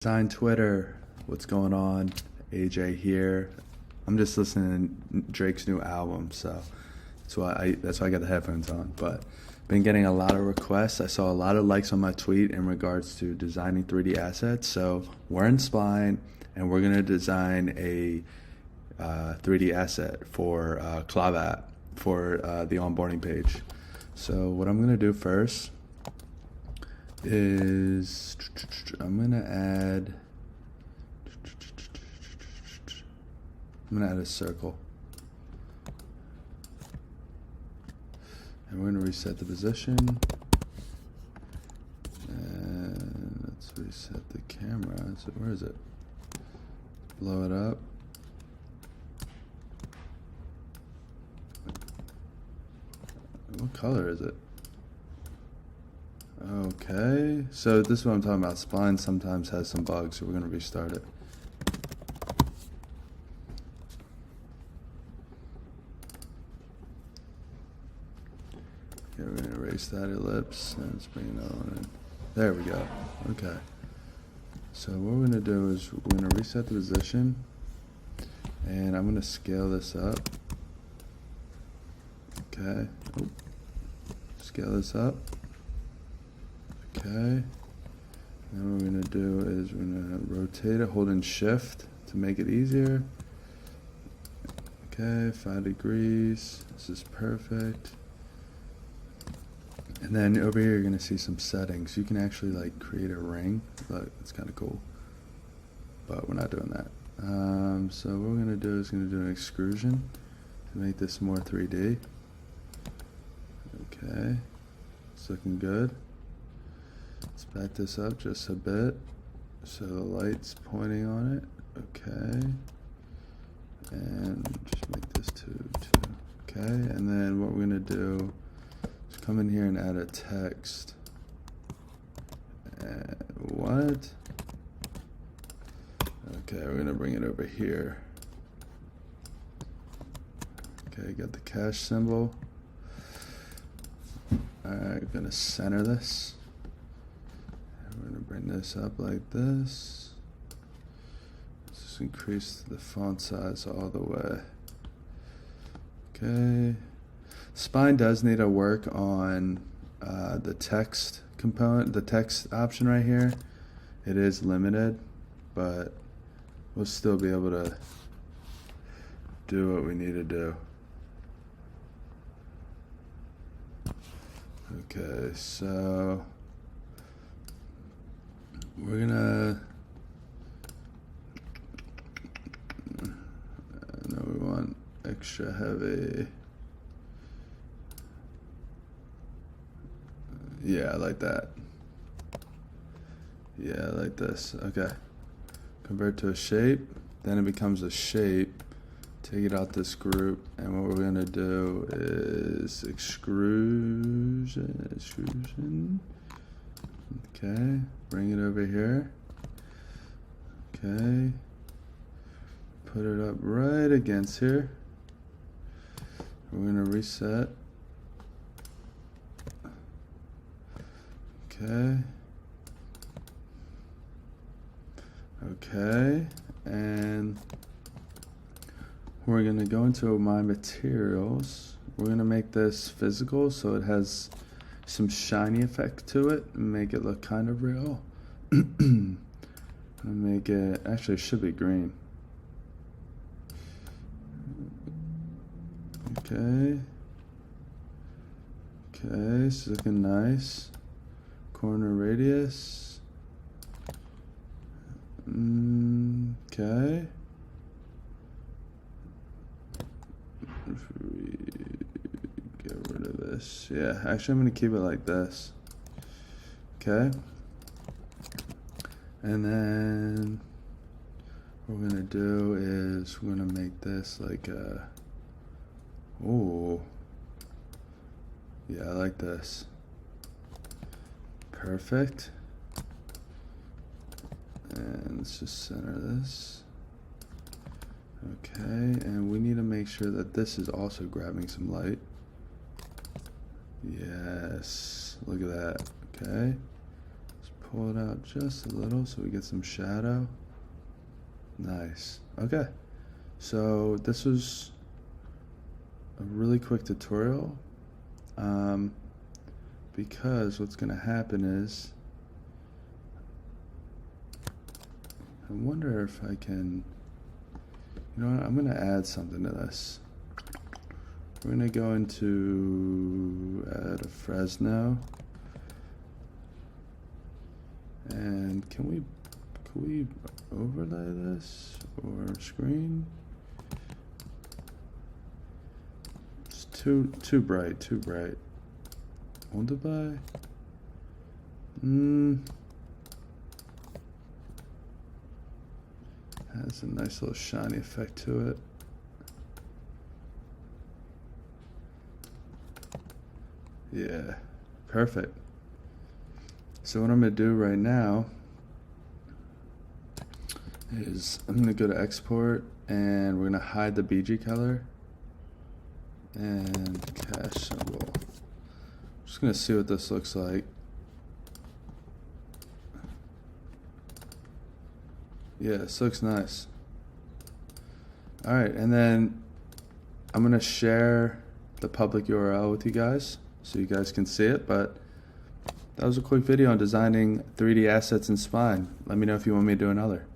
Sign Twitter, what's going on? AJ here. I'm just listening to Drake's new album, so that's why I got the headphones on. But been getting a lot of requests. I saw a lot of likes on my tweet in regards to designing 3D assets. So we're in Spline, and we're gonna design a 3D asset for Clav app for the onboarding page. So what I'm gonna do first is I'm gonna add a circle, and we're gonna reset the position, and let's reset the camera. So where is it? Blow it up. What color is it? Okay, so this is what I'm talking about. Spline sometimes has some bugs, so we're going to restart it. Okay, we're going to erase that ellipse, and let's bring another one in. There we go. Okay. So what we're going to do is we're going to reset the position, and I'm going to scale this up. Okay. Oh. Scale this up. Okay, and what we're going to do is we're going to rotate it, holding shift to make it easier. Okay, 5 degrees, this is perfect. And then over here you're going to see some settings. You can actually like create a ring. Look, it's kind of cool, but we're not doing that. So what we're going to do is going to do an extrusion to make this more 3D. Okay, it's looking good. Let's back this up just a bit so the light's pointing on it. Okay, and just make this 2. Okay, and then what we're gonna do is come in here and add a text. What? Okay, we're gonna bring it over here. Okay, got the cash symbol. Alright, we're gonna center this. We're going to bring this up like this. Let's just increase the font size all the way. Okay. Spline does need to work on the text component, the text option right here. It is limited, but we'll still be able to do what we need to do. Okay, so we're gonna, no, we want extra heavy. Yeah, I like that. Yeah, I like this. Okay. Convert to a shape, then it becomes a shape. Take it out this group, and what we're gonna do is extrusion. Okay, bring it over here. Okay, put it up right against here. We're gonna reset. Okay. Okay, and we're gonna go into my materials. We're gonna make this physical so it has some shiny effect to it and make it look kind of real. And make it, actually it should be green. Okay. Okay, it's looking nice. Corner radius. Okay. If we get rid of this, yeah, actually I'm gonna keep it like this. Okay, and then what we're gonna do is we're gonna make this like a, oh yeah, I like this. Perfect. And let's just center this. Okay, and we need to make sure that this is also grabbing some light. Yes, look at that. Okay, let's pull it out just a little so we get some shadow. Nice. Okay, so this was a really quick tutorial, because what's going to happen is, I wonder if I can, you know what, I'm going to add something to this. We're going to go into add a Fresno, and can we overlay this or screen? It's too bright. Multiply. Has a nice little shiny effect to it. Yeah, perfect. So what I'm gonna do right now is I'm gonna go to export, and we're gonna hide the BG color and cache symbol. Just gonna see what this looks like. Yeah, this looks nice. All right, and then I'm gonna share the public URL with you guys so you guys can see it, but that was a quick video on designing 3D assets in Spline. Let me know if you want me to do another.